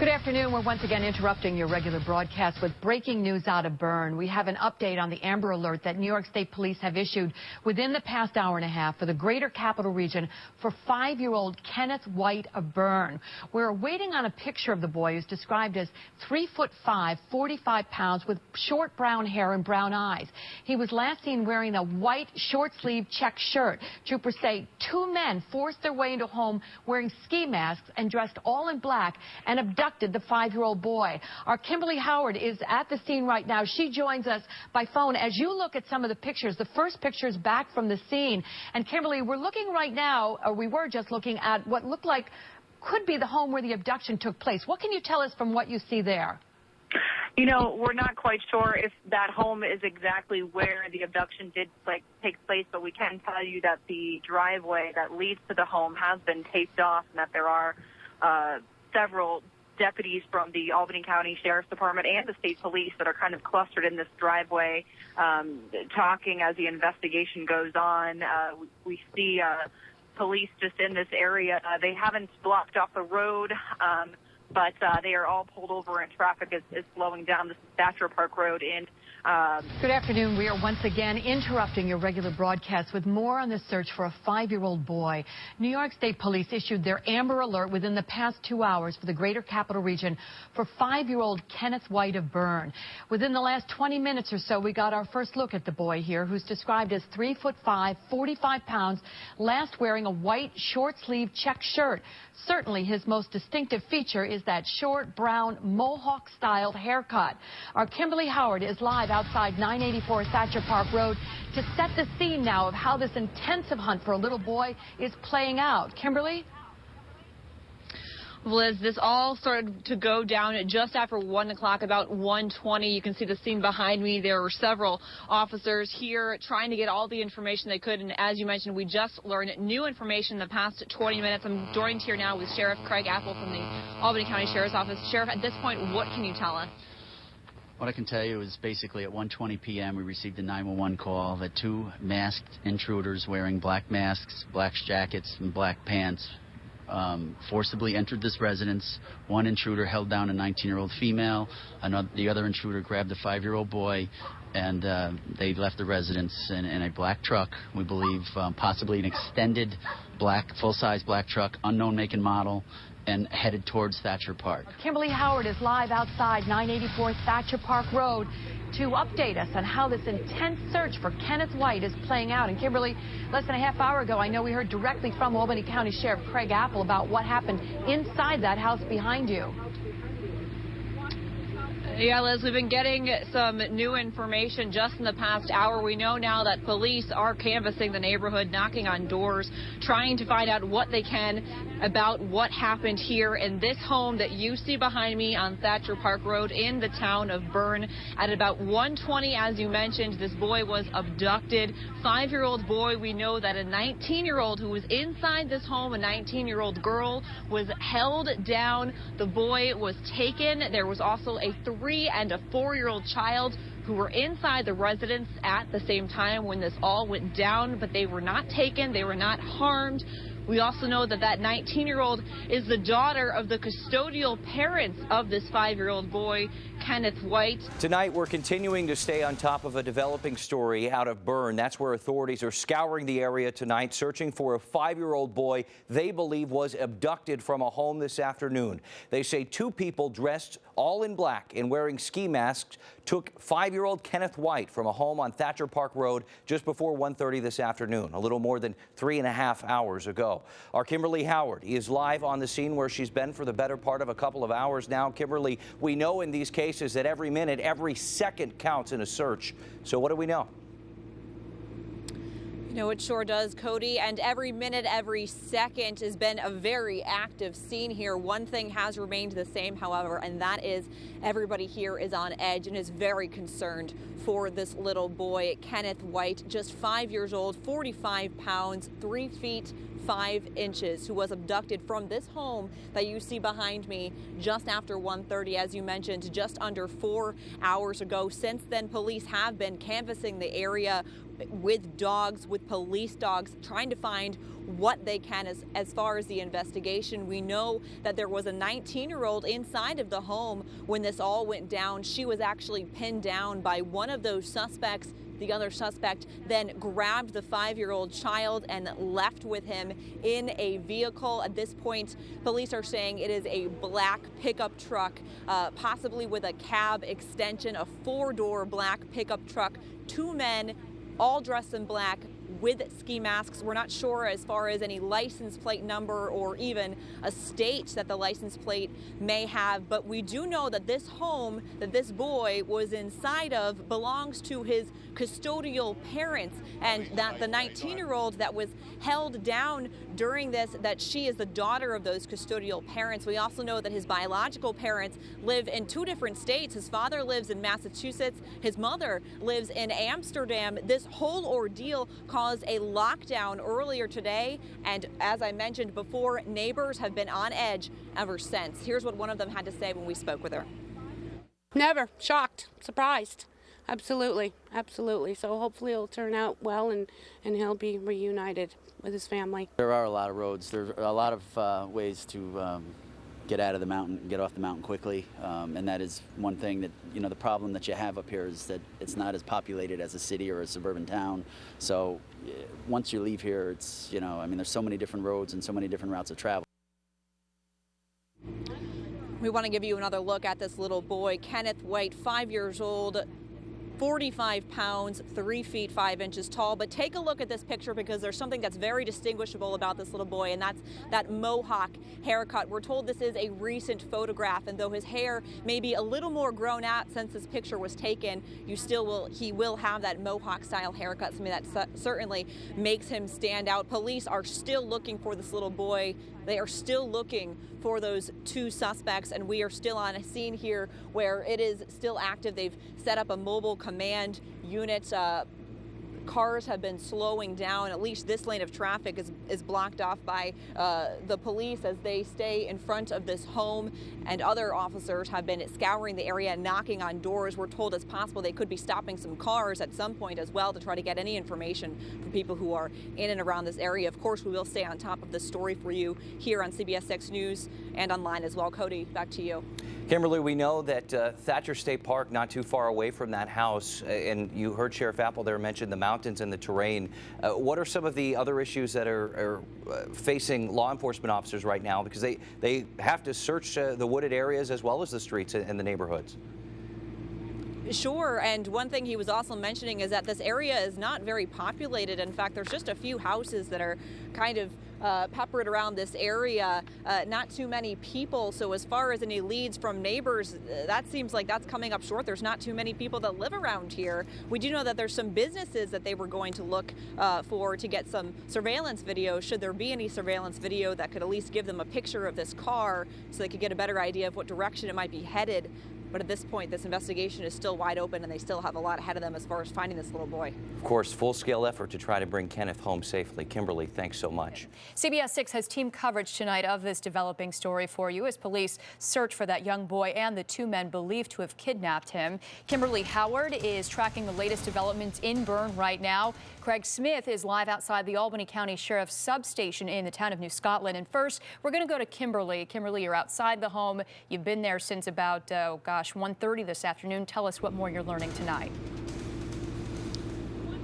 Good afternoon. We're once again interrupting your regular broadcast with breaking news out of Bern. We have an update on the Amber Alert that New York State Police have issued within the past hour and a half for the greater capital region for 5-year-old Kenneth White of Bern. We're waiting on a picture of the boy who's described as 3'5", 45 pounds with short brown hair and brown eyes. He was last seen wearing a white short-sleeved check shirt. Troopers say 2 men forced their way into a home wearing ski masks and dressed all in black and abducted the 5-year-old boy. Our Kimberly Howard is at the scene right now. She joins us by phone. As you look at some of the pictures, the first pictures back from the scene. And Kimberly, we're looking right now, or we were just looking at what looked like could be the home where the abduction took place. What can you tell us from what you see there? You know, we're not quite sure if that home is exactly where the abduction did take place, but we can tell you that the driveway that leads to the home has been taped off and that there are several deputies from the Albany County Sheriff's Department and the state police that are kind of clustered in this driveway, talking as the investigation goes on. We see police just in this area. They haven't blocked off the road, but they are all pulled over and traffic is slowing down. This is Thatcher Park Road in. Good afternoon. We are once again interrupting your regular broadcast with more on the search for a 5-year-old boy. New York State Police issued their Amber Alert within the past 2 hours for the greater capital region for 5-year-old Kenneth White of Bern. Within the last 20 minutes or so, we got our first look at the boy here, who's described as 3'5", 45 pounds, last wearing a white short-sleeved check shirt. Certainly his most distinctive feature is that short brown mohawk-styled haircut. Our Kimberly Howard is live outside 984 Thatcher Park Road to set the scene now of how this intensive hunt for a little boy is playing out. Kimberly? Liz, this all started to go down just after 1 o'clock, about 1:20. You can see the scene behind me. There were several officers here trying to get all the information they could. And as you mentioned, we just learned new information in the past 20 minutes. I'm joined here now with Sheriff Craig Apple from the Albany County Sheriff's Office. Sheriff, at this point, what can you tell us? What I can tell you is basically at 1:20 p.m. we received a 911 call that 2 masked intruders wearing black masks, black jackets, and black pants forcibly entered this residence. One intruder held down a 19-year-old female. The other intruder grabbed a 5-year-old boy, and they left the residence in a black truck. We believe possibly an extended black, full-size black truck, unknown make and model, and headed towards Thatcher Park. Kimberly Howard is live outside 984 Thatcher Park Road to update us on how this intense search for Kenneth White is playing out. And Kimberly, less than a half hour ago, I know we heard directly from Albany County Sheriff Craig Apple about what happened inside that house behind you. Yeah, Liz, we've been getting some new information just in the past hour. We know now that police are canvassing the neighborhood, knocking on doors, trying to find out what they can about what happened here in this home that you see behind me on Thatcher Park Road in the town of Bern. At about 1:20, as you mentioned, this boy was abducted. 5-year-old boy. We know that a 19-year-old who was inside this home, a 19-year-old girl, was held down. The boy was taken. There was also a 3- and a 4-year-old child who were inside the residence at the same time when this all went down, but they were not taken. They were not harmed. We also know that that 19-year-old is the daughter of the custodial parents of this 5-year-old boy, Kenneth White. Tonight, we're continuing to stay on top of a developing story out of Bern. That's where authorities are scouring the area tonight, searching for a 5-year-old boy they believe was abducted from a home this afternoon. They say 2 people dressed all in black and wearing ski masks took 5-year-old Kenneth White from a home on Thatcher Park Road just before 1:30 this afternoon, a little more than 3.5 hours ago. Our Kimberly Howard is live on the scene where she's been for the better part of a couple of hours now. Kimberly, we know in these cases that every minute, every second counts in a search. So what do we know? No, it sure does, Cody. And every minute, every second has been a very active scene here. One thing has remained the same, however, and that is everybody here is on edge and is very concerned for this little boy, Kenneth White, just 5 years old, 45 pounds, 3 feet 5 inches, who was abducted from this home that you see behind me just after 1:30, as you mentioned, just under 4 hours ago. Since then, police have been canvassing the area with dogs, with police dogs, trying to find what they can as far as the investigation. We know that there was a 19-year-old inside of the home when this all went down. She was actually pinned down by one of those suspects. The other suspect then grabbed the 5-year-old child and left with him in a vehicle. At this point, police are saying it is a black pickup truck, possibly with a cab extension, a 4-door black pickup truck. 2 men, all dressed in black, with ski masks. We're not sure as far as any license plate number or even a state that the license plate may have, but we do know that this home that this boy was inside of belongs to his custodial parents, and that the 19-year-old that was held down during this, that she is the daughter of those custodial parents. We also know that his biological parents live in 2 different states. His father lives in Massachusetts, his mother lives in Amsterdam. This whole ordeal caused a lockdown earlier today, and as I mentioned before, neighbors have been on edge ever since. Here's what one of them had to say when we spoke with her. Never. Shocked. Surprised. Absolutely. Absolutely. So hopefully it'll turn out well and he'll be reunited with his family. There are a lot of roads. There are a lot of ways to get out of the mountain, get off the mountain quickly, and that is one thing that, the problem that you have up here is that it's not as populated as a city or a suburban town. So once you leave here, it's, there's so many different roads and so many different routes of travel. We want to give you another look at this little boy, Kenneth White, 5 years old, 45 pounds, 3 feet 5 inches tall. But take a look at this picture, because there's something that's very distinguishable about this little boy, and that's that mohawk haircut. We're told this is a recent photograph, and though his hair may be a little more grown out since this picture was taken, he will have that mohawk style haircut, something that certainly makes him stand out. Police are still looking for this little boy. They are still looking for those 2 suspects, and we are still on a scene here where it is still active. They've set up a mobile command unit. Cars have been slowing down. At least this lane of traffic is blocked off by the police as they stay in front of this home, and other officers have been scouring the area, knocking on doors. We're told it's possible they could be stopping some cars at some point as well to try to get any information from people who are in and around this area. Of course, we will stay on top of this story for you here on CBS 6 News and online as well. Cody, back to you. Kimberly, we know that Thatcher State Park, not too far away from that house, and you heard Sheriff Apple there mention the mountains and the terrain. What are some of the other issues that are facing law enforcement officers right now? Because they have to search the wooded areas as well as the streets and the neighborhoods. Sure, and one thing he was also mentioning is that this area is not very populated. In fact, there's just a few houses that are kind of peppered around this area, not too many people. So as far as any leads from neighbors, that seems like that's coming up short. There's not too many people that live around here. We do know that there's some businesses that they were going to look for to get some surveillance video, should there be any surveillance video that could at least give them a picture of this car so they could get a better idea of what direction it might be headed. But at this point, this investigation is still wide open, and they still have a lot ahead of them as far as finding this little boy. Of course, full-scale effort to try to bring Kenneth home safely. Kimberly, thanks so much. CBS 6 has team coverage tonight of this developing story for you as police search for that young boy and the 2 men believed to have kidnapped him. Kimberly Howard is tracking the latest developments in Bern right now. Craig Smith is live outside the Albany County Sheriff's substation in the town of New Scotland. And first, we're going to go to Kimberly. Kimberly, you're outside the home. You've been there since about, 1:30 this afternoon. Tell us what more you're learning tonight.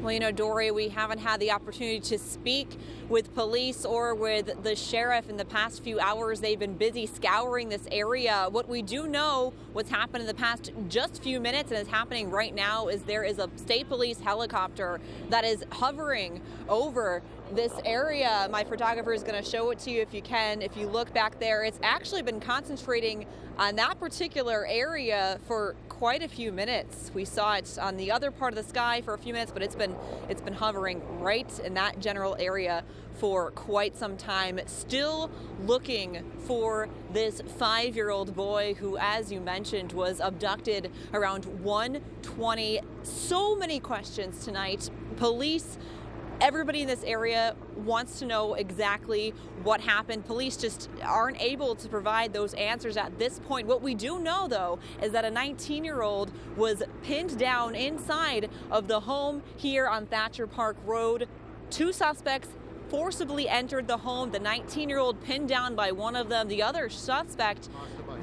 Well, Dory, we haven't had the opportunity to speak with police or with the sheriff in the past few hours. They've been busy scouring this area. What we do know, what's happened in the past just few minutes and is happening right now, is there is a state police helicopter that is hovering over this area. My photographer is going to show it to you if you can. If you look back there, it's actually been concentrating on that particular area for quite a few minutes. We saw it on the other part of the sky for a few minutes, but it's been hovering right in that general area for quite some time, still looking for this 5-year-old boy who, as you mentioned, was abducted around 1:20. So many questions tonight. Police Everybody in this area wants to know exactly what happened. Police just aren't able to provide those answers at this point. What we do know, though, is that a 19-year-old was pinned down inside of the home here on Thatcher Park Road. Two suspects forcibly entered the home. The 19-year-old pinned down by one of them. The other suspect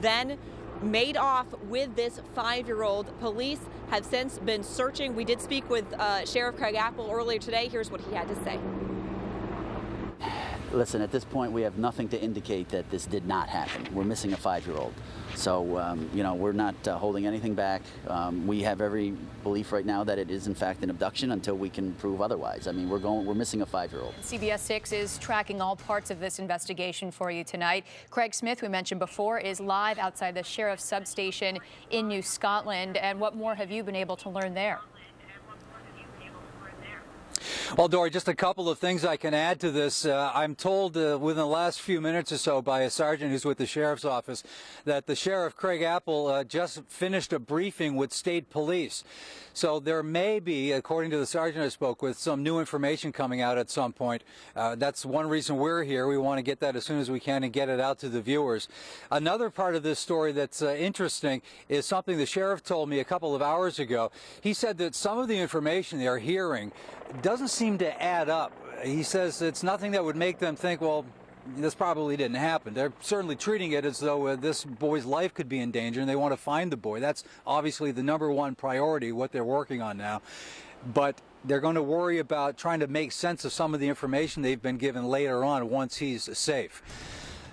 then made off with this 5-year-old. Police have since been searching. We did speak with Sheriff Craig Apple earlier today. Here's what he had to say. Listen, at this point, we have nothing to indicate that this did not happen. We're missing a 5-year-old. So, you know, we're not holding anything back. We have every belief right now that it is, in fact, an abduction until we can prove otherwise. I mean, we're missing a 5-year-old. CBS 6 is tracking all parts of this investigation for you tonight. Craig Smith, we mentioned before, is live outside the sheriff's substation in New Scotland. And what more have you been able to learn there? Well, Dory, just a couple of things I can add to this. I'm told within the last few minutes or so by a sergeant who's with the sheriff's office that the sheriff, Craig Apple, just finished a briefing with state police. So there may be, according to the sergeant I spoke with, some new information coming out at some point. That's one reason we're here. We want to get that as soon as we can and get it out to the viewers. Another part of this story that's interesting is something the sheriff told me a couple of hours ago. He said that some of the information they're hearing doesn't seem to add up. He says it's nothing that would make them think, well, this probably didn't happen. They're certainly treating it as though this boy's life could be in danger and they want to find the boy. That's obviously the #1 priority, what they're working on now. But they're going to worry about trying to make sense of some of the information they've been given later on once he's safe.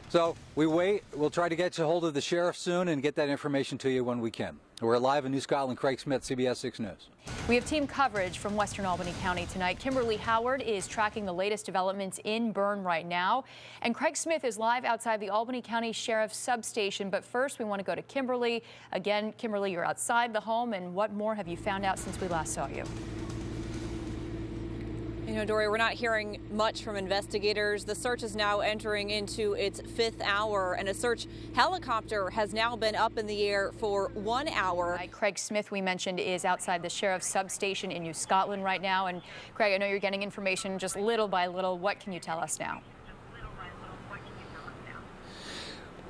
So we wait. We'll try to get you a hold of the sheriff soon and get that information to you when we can. We're live in New Scotland. Craig Smith, CBS 6 News. We have team coverage from Western Albany County tonight. Kimberly Howard is tracking the latest developments in Berne right now. And Craig Smith is live outside the Albany County Sheriff's substation. But first, we want to go to Kimberly. Again, Kimberly, you're outside the home. And what more have you found out since we last saw you? You know, Dory, we're not hearing much from investigators. The search is now entering into its 5th hour, and a search helicopter has now been up in the air for 1 hour. Craig Smith, we mentioned, is outside the sheriff's substation in New Scotland right now. And Craig, I know you're getting information just little by little. What can you tell us now?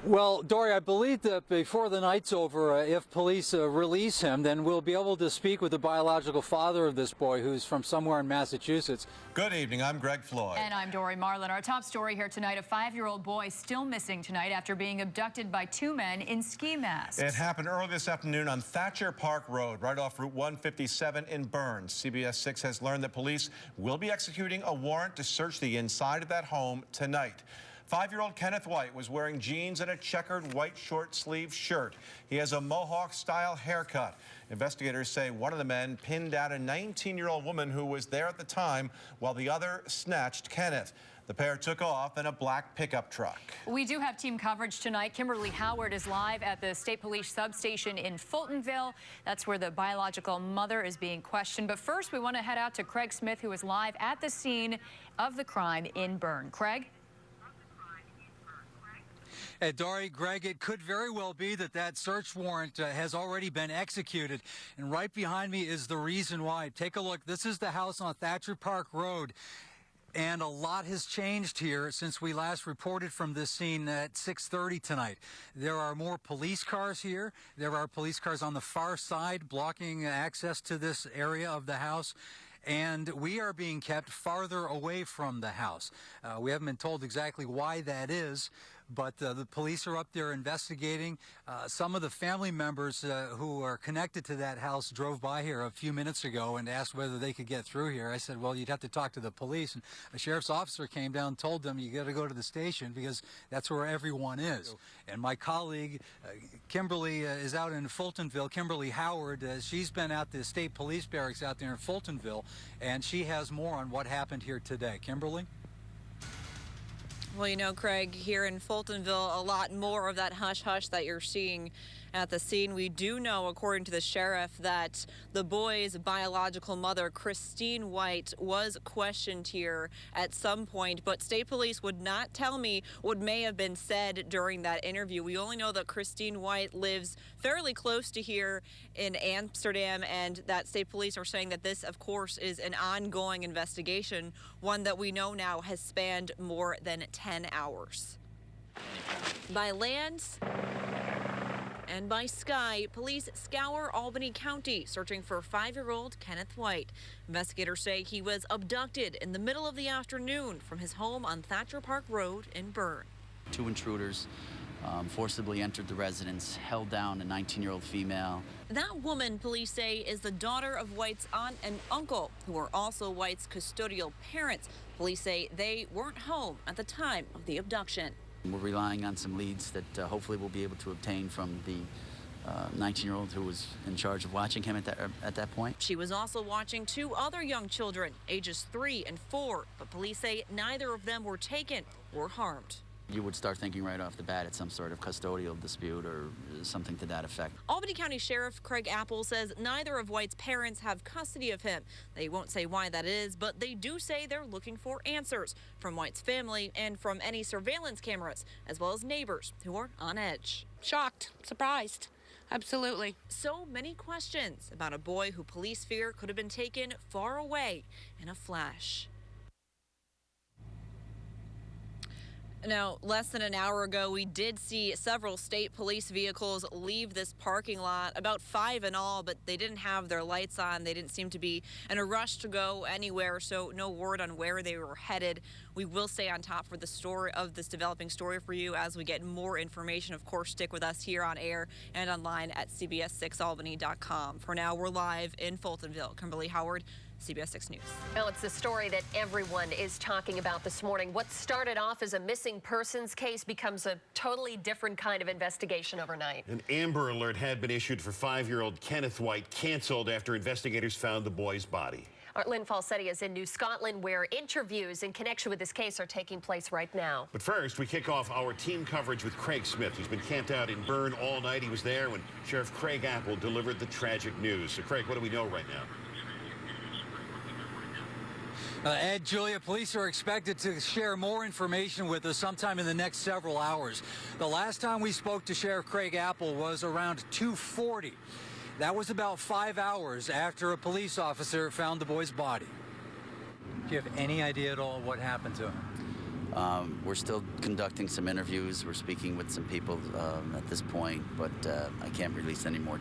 Well, Dory, I believe that before the night's over, if police release him, then we'll be able to speak with the biological father of this boy, who's from somewhere in Massachusetts. Good evening. I'm Greg Floyd. And I'm Dory Marlin. Our top story here tonight, a 5-year-old boy still missing tonight after being abducted by 2 men in ski masks. It happened early this afternoon on Thatcher Park Road, right off Route 157 in Berne. CBS 6 has learned that police will be executing a warrant to search the inside of that home tonight. 5-year-old Kenneth White was wearing jeans and a checkered white short-sleeved shirt. He has a Mohawk-style haircut. Investigators say one of the men pinned down a 19-year-old woman who was there at the time, while the other snatched Kenneth. The pair took off in a black pickup truck. We do have team coverage tonight. Kimberly Howard is live at the State Police substation in Fultonville. That's where the biological mother is being questioned. But first, we want to head out to Craig Smith, who is live at the scene of the crime in Berne. Craig? Dory, Greg, it could very well be that search warrant has already been executed. And right behind me is the reason why. Take a look. This is the house on Thatcher Park Road. And a lot has changed here since we last reported from this scene at 6:30 tonight. There are more police cars here. There are police cars on the far side blocking access to this area of the house. And we are being kept farther away from the house. We haven't been told exactly why that is, but the police are up there investigating. Some of the family members who are connected to that house drove by here a few minutes ago and asked whether they could get through here. I said, well, you'd have to talk to the police. And a sheriff's officer came down and told them, you got to go to the station because that's where everyone is. And my colleague, Kimberly, is out in Fultonville. Kimberly Howard, she's been at the state police barracks out there in Fultonville, and she has more on what happened here today. Kimberly? Well, you know, Craig, here in Fultonville, a lot more of that hush-hush that you're seeing at the scene. We do know, according to the sheriff, that the boy's biological mother, Christine White, was questioned here at some point, but state police would not tell me what may have been said during that interview. We only know that Christine White lives fairly close to here in Amsterdam, and that state police are saying that this, of course, is an ongoing investigation, one that we know now has spanned more than 10 hours. By land and by sky, police scour Albany County searching for 5-year-old Kenneth White. Investigators say he was abducted in the middle of the afternoon from his home on Thatcher Park Road in Bern. 2 intruders forcibly entered the residence, held down a 19-year-old female. That woman, police say, is the daughter of White's aunt and uncle, who are also White's custodial parents. Police say they weren't home at the time of the abduction. We're relying on some leads that hopefully we'll be able to obtain from the 19-year-old who was in charge of watching him at that point. She was also watching 2 other young children, ages 3 and 4, but police say neither of them were taken or harmed. You would start thinking right off the bat it's some sort of custodial dispute or something to that effect. Albany County Sheriff Craig Apple says neither of White's parents have custody of him. They won't say why that is, but they do say they're looking for answers from White's family and from any surveillance cameras, as well as neighbors who are on edge. Shocked, surprised, absolutely. So many questions about a boy who police fear could have been taken far away in a flash. Now, less than an hour ago, we did see several state police vehicles leave this parking lot, about 5 in all, but they didn't have their lights on. They didn't seem to be in a rush to go anywhere, so no word on where they were headed. We will stay on top for the story of this developing story for you as we get more information. Of course, stick with us here on air and online at CBS6Albany.com. For now, we're live in Fultonville. Kimberly Howard, CBS 6 News. Well, it's the story that everyone is talking about this morning. What started off as a missing persons case becomes a totally different kind of investigation overnight. An Amber Alert had been issued for 5-year-old Kenneth White, canceled after investigators found the boy's body. Our Lynn Falsetti is in New Scotland, where interviews in connection with this case are taking place right now. But first, we kick off our team coverage with Craig Smith, who's been camped out in Bern all night. He was there when Sheriff Craig Apple delivered the tragic news. So, Craig, what do we know right now? Ed, Julia, police are expected to share more information with us sometime in the next several hours. The last time we spoke to Sheriff Craig Apple was around 2:40. That was about 5 hours after a police officer found the boy's body. Do you have any idea at all what happened to him? We're still conducting some interviews. We're speaking with some people at this point, but I can't release any more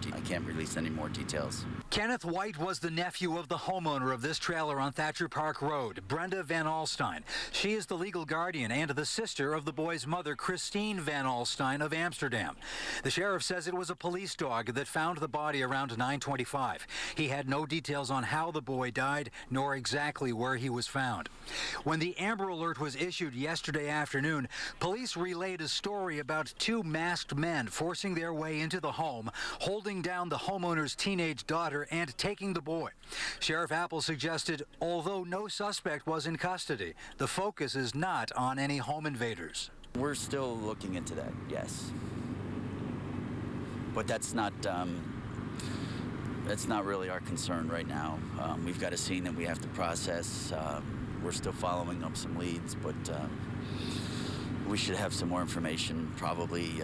details. Kenneth White was the nephew of the homeowner of this trailer on Thatcher Park Road, Brenda Van Alstyne. She is the legal guardian and the sister of the boy's mother, Christine Van Alstyne of Amsterdam. The sheriff says it was a police dog that found the body around 9:25. He had no details on how the boy died, nor exactly where he was found. When the Amber Alert was issued yesterday afternoon, police relayed a story about 2 masked men forcing their way into the home, holding down the homeowner's teenage daughter and taking the boy. Sheriff Apple suggested, although no suspect was in custody, the focus is not on any home invaders. We're still looking into that, yes. But that's not really our concern right now. We've got a scene that we have to process. We're still following up some leads, but we should have some more information probably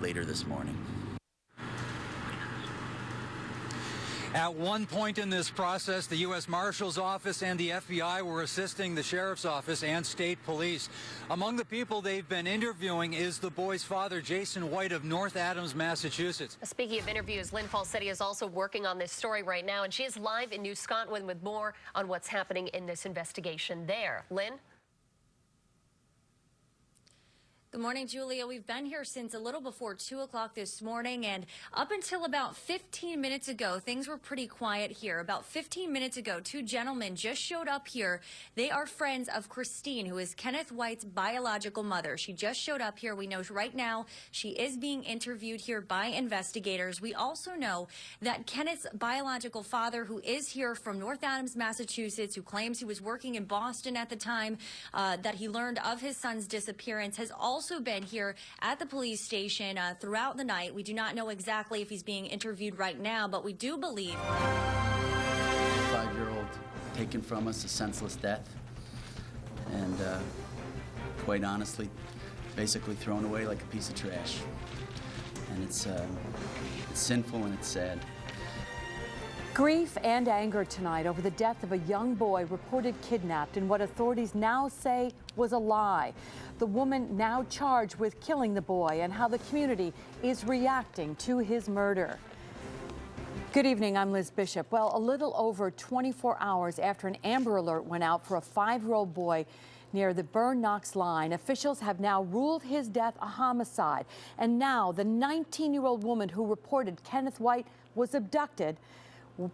later this morning. At one point in this process, the U.S. Marshal's Office and the FBI were assisting the Sheriff's Office and state police. Among the people they've been interviewing is the boy's father, Jason White of North Adams, Massachusetts. Speaking of interviews, Lynn Falsetti is also working on this story right now, and she is live in New Scotland with more on what's happening in this investigation there. Lynn? Good morning, Julia. We've been here since a little before 2 o'clock this morning, and up until about 15 minutes ago, things were pretty quiet here. About 15 minutes ago, two gentlemen just showed up here. They are friends of Christine, who is Kenneth White's biological mother. She just showed up here. We know right now she is being interviewed here by investigators. We also know that Kenneth's biological father, who is here from North Adams, Massachusetts, who claims he was working in Boston at the time that he learned of his son's disappearance, has also been here at the police station throughout the night. We do not know exactly if he's being interviewed right now, but we do believe. 5-year-old taken from us, a senseless death, and quite honestly, basically thrown away like a piece of trash. And it's sinful and it's sad. Grief and anger tonight over the death of a young boy reported kidnapped in what authorities now say was a lie. The woman now charged with killing the boy, and how the community is reacting to his murder. Good evening, I'm Liz Bishop. Well, a little over 24 hours after an Amber Alert went out for a 5-year-old boy near the Bern-Knox line, officials have now ruled his death a homicide. And now the 19-year-old woman who reported Kenneth White was abducted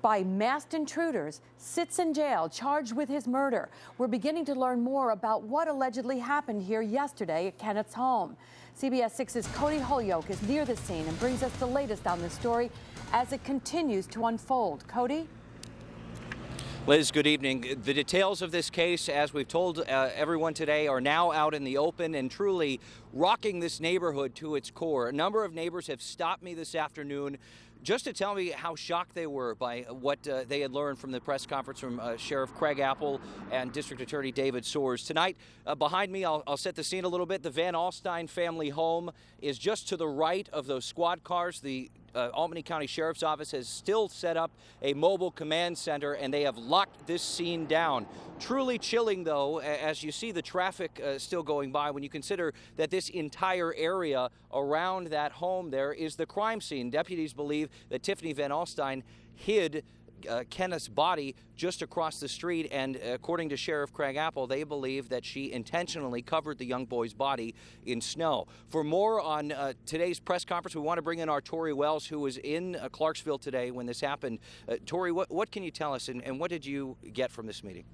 by masked intruders sits in jail, charged with his murder. We're beginning to learn more about what allegedly happened here yesterday at Kenneth's home. CBS 6's Cody Holyoke is near the scene and brings us the latest on the story as it continues to unfold. Cody? Liz, good evening. The details of this case, as we've told everyone today, are now out in the open and truly rocking this neighborhood to its core. A number of neighbors have stopped me this afternoon just to tell me how shocked they were by what they had learned from the press conference from Sheriff Craig Apple and District Attorney David Soares. Tonight, behind me, I'll set the scene a little bit. The Van Alstyne family home is just to the right of those squad cars. The Albany County Sheriff's Office has still set up a mobile command center, and they have locked this scene down. Truly chilling, though, as you see the traffic still going by, when you consider that this entire area around that home there is the crime scene. Deputies believe that Tiffany Van Alstyne hid Kenneth's body just across the street, and according to Sheriff Craig Apple, they believe that she intentionally covered the young boy's body in snow. For more on today's press conference, we want to bring in our Tori Wells, who was in Clarksville today when this happened. Tori, what can you tell us, and what did you get from this meeting?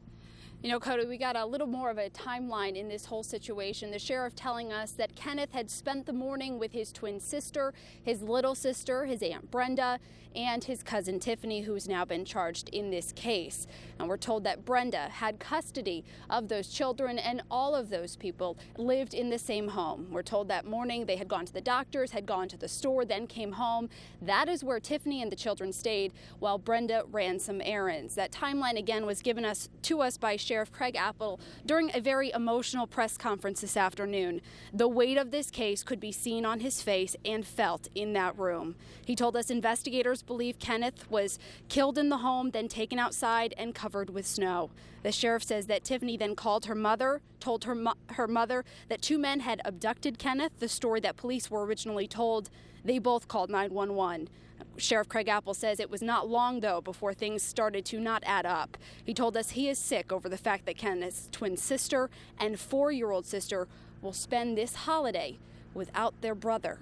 You know, Cody, we got a little more of a timeline in this whole situation. The sheriff telling us that Kenneth had spent the morning with his twin sister, his little sister, his Aunt Brenda, and his cousin Tiffany, who's now been charged in this case. And we're told that Brenda had custody of those children, and all of those people lived in the same home. We're told that morning they had gone to the doctors, had gone to the store, then came home. That is where Tiffany and the children stayed while Brenda ran some errands. That timeline again was given to us by Sheriff Craig Apple during a very emotional press conference this afternoon. The weight of this case could be seen on his face and felt in that room. He told us investigators believe Kenneth was killed in the home, then taken outside and covered with snow. The sheriff says that Tiffany then called her mother, told her mother that two men had abducted Kenneth, the story that police were originally told. They both called 911. Sheriff Craig Apple says it was not long, though, before things started to not add up. He told us he is sick over the fact that Kenneth's twin sister and 4-year-old sister will spend this holiday without their brother.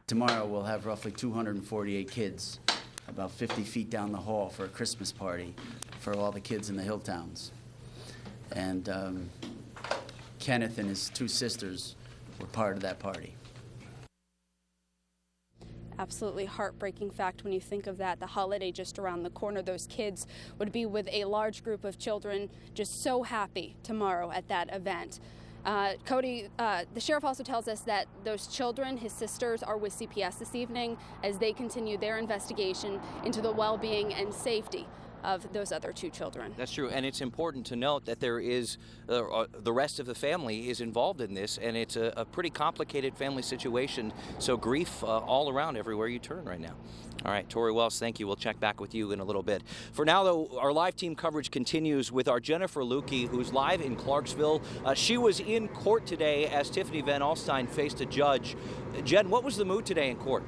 Tomorrow we'll have roughly 248 kids, about 50 feet down the hall for a Christmas party for all the kids in the hill towns. And Kenneth and his two sisters were part of that party. Absolutely heartbreaking fact when you think of that. The holiday just around the corner. Those kids would be with a large group of children, just so happy tomorrow at that event. Cody, the sheriff also tells us that those children, his sisters, are with CPS this evening as they continue their investigation into the well-being and safety of those other two children. That's true, and it's important to note that there is the rest of the family is involved in this, and it's a pretty complicated family situation, so grief all around everywhere you turn right now. All right, Tori Wells, thank you. We'll check back with you in a little bit. For now, though, our live team coverage continues with our Jennifer Lukey, who's live in Clarksville. She was in court today as Tiffany Van Alstyne faced a judge. Jen, what was the mood today in court?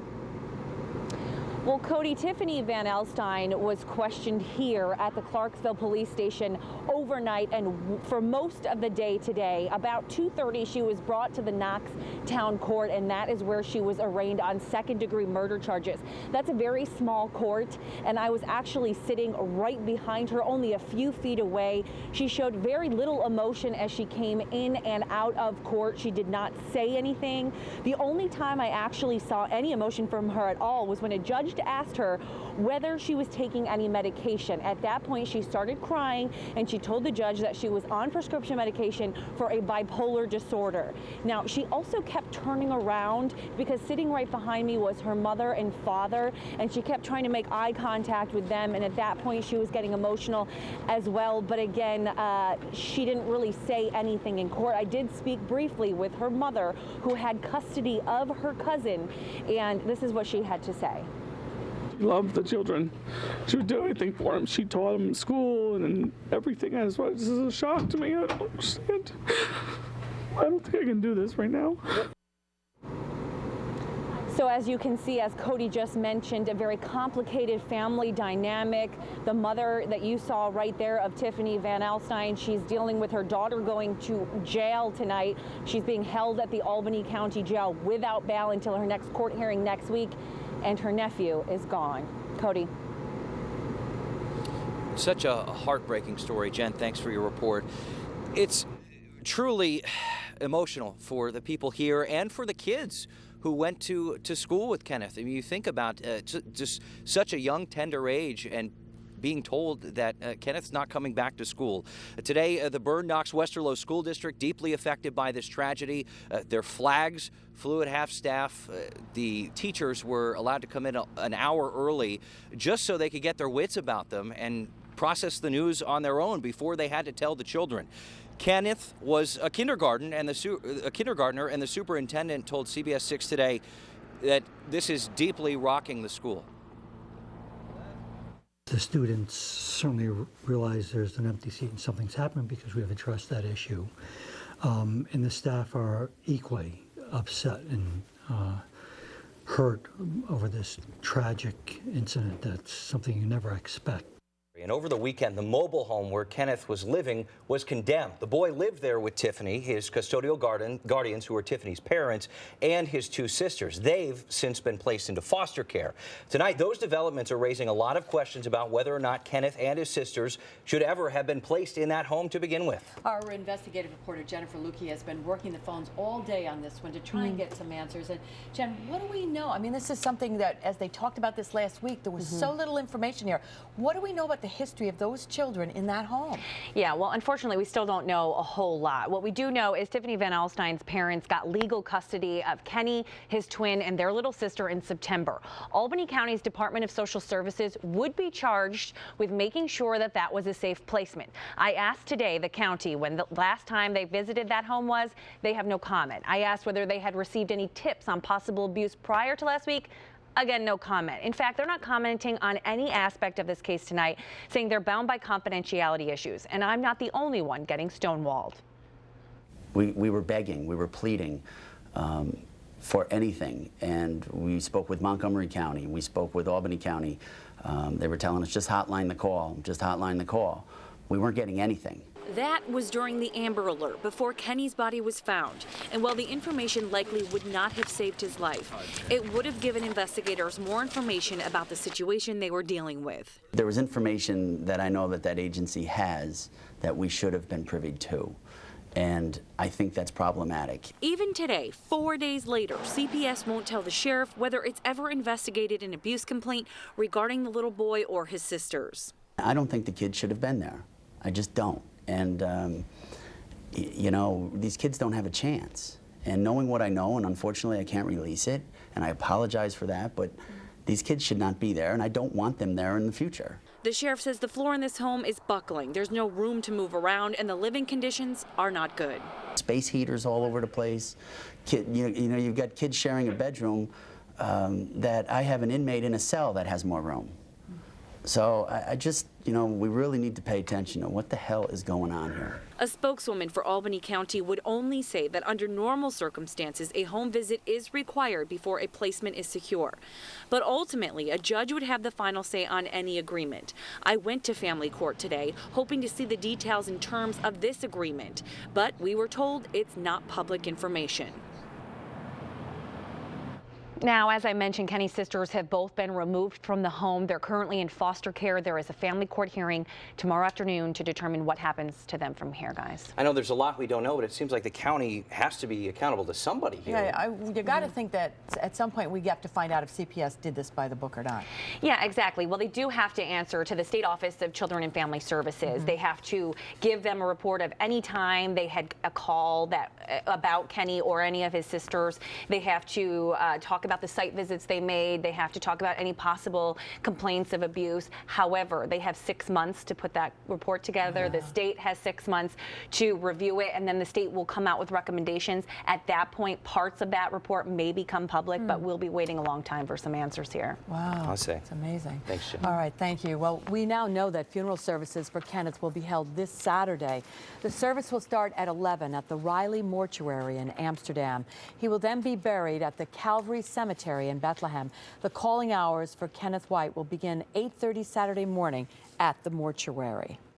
Well, Cody, Tiffany Van Alstyne was questioned here at the Clarksville Police Station overnight and for most of the day today. About 2:30, she was brought to the Knox Town Court, and that is where she was arraigned on second-degree murder charges. That's a very small court, and I was actually sitting right behind her, only a few feet away. She showed very little emotion as she came in and out of court. She did not say anything. The only time I actually saw any emotion from her at all was when a judge asked her whether she was taking any medication. At that point, she started crying, and she told the judge that she was on prescription medication for a bipolar disorder. Now, she also kept turning around because sitting right behind me was her mother and father, and she kept trying to make eye contact with them, and at that point, she was getting emotional as well. But again, she didn't really say anything in court. I did speak briefly with her mother, who had custody of her cousin, and this is what she had to say. Loved the children. She would do anything for them. She taught them in school and everything. This is a shock to me. I don't understand. I don't think I can do this right now. So as you can see, as Cody just mentioned, a very complicated family dynamic. The mother that you saw right there of Tiffany Van Alstyne, she's dealing with her daughter going to jail tonight. She's being held at the Albany County Jail without bail until her next court hearing next week. And her nephew is gone. Cody. Such a heartbreaking story. Jen, thanks for your report. It's truly emotional for the people here and for the kids who went to school with Kenneth. I mean, you think about just such a young, tender age and being told that Kenneth's not coming back to school. Today, the Bern Knox Westerlo School District deeply affected by this tragedy. Their flags flew at half-staff. The teachers were allowed to come in an hour early just so they could get their wits about them and process the news on their own before they had to tell the children. Kenneth was a kindergartner, and the superintendent told CBS 6 today that this is deeply rocking the school. The students certainly realize there's an empty seat and something's happened because we have addressed that issue. And the staff are equally upset and hurt over this tragic incident. That's something you never expect. And over the weekend, the mobile home where Kenneth was living was condemned. The boy lived there with Tiffany, his custodial guardians, who are Tiffany's parents, and his two sisters. They've since been placed into foster care. Tonight, those developments are raising a lot of questions about whether or not Kenneth and his sisters should ever have been placed in that home to begin with. Our investigative reporter, Jennifer Lukey, has been working the phones all day on this one to try and get some answers. And Jen, what do we know? I mean, this is something that, as they talked about this last week, there was so little information here. What do we know about the history of those children in that home? Yeah, well, unfortunately, we still don't know a whole lot. What we do know is Tiffany Van Alstyne's parents got legal custody of Kenny, his twin, and their little sister in September. Albany County's Department of Social Services would be charged with making sure that that was a safe placement. I asked today the county when the last time they visited that home was. They have no comment. I asked whether they had received any tips on possible abuse prior to last week. Again, no comment. In fact, they're not commenting on any aspect of this case tonight, saying they're bound by confidentiality issues. And I'm not the only one getting stonewalled. We were begging, we were pleading for anything. And we spoke with Montgomery County, we spoke with Albany County. They were telling us, just hotline the call, just hotline the call. We weren't getting anything. That was during the Amber Alert, before Kenny's body was found. And while the information likely would not have saved his life, it would have given investigators more information about the situation they were dealing with. There was information that I know that agency has that we should have been privy to. And I think that's problematic. Even today, 4 days later, CPS won't tell the sheriff whether it's ever investigated an abuse complaint regarding the little boy or his sisters. I don't think the kid should have been there. I just don't. And, you know, these kids don't have a chance. And knowing what I know, and unfortunately I can't release it, and I apologize for that, but these kids should not be there, and I don't want them there in the future. The sheriff says the floor in this home is buckling. There's no room to move around, and the living conditions are not good. Space heaters all over the place. You know, you've got kids sharing a bedroom that I have an inmate in a cell that has more room. So I just, you know, we really need to pay attention to what the hell is going on here. A spokeswoman for Albany County would only say that under normal circumstances, a home visit is required before a placement is secure. But ultimately, a judge would have the final say on any agreement. I went to family court today, hoping to see the details in terms of this agreement, but we were told it's not public information. Now, as I mentioned, Kenny's sisters have both been removed from the home. They're currently in foster care. There is a family court hearing tomorrow afternoon to determine what happens to them from here, guys. I know there's a lot we don't know, but it seems like the county has to be accountable to somebody here. Yeah, you got to think that at some point we have to find out if CPS did this by the book or not. Yeah, exactly. Well, they do have to answer to the State Office of Children and Family Services. They have to give them a report of any time they had a call about Kenny or any of his sisters. They have to talk about the site visits they made. They have to talk about any possible complaints of abuse. However, they have 6 months to put that report together. The state has 6 months to review it, and then the state will come out with recommendations. At that point, parts of that report may become public, but we'll be waiting a long time for some answers here. Wow. I'll say. It's amazing. Thanks, Jim. All right, thank you. Well, we now know that funeral services for Kenneth will be held this Saturday. The service will start at 11 at the Riley Mortuary in Amsterdam. He will then be buried at the Calvary Cemetery in Bethlehem. The calling hours for Kenneth White will begin 8:30 Saturday morning at the mortuary.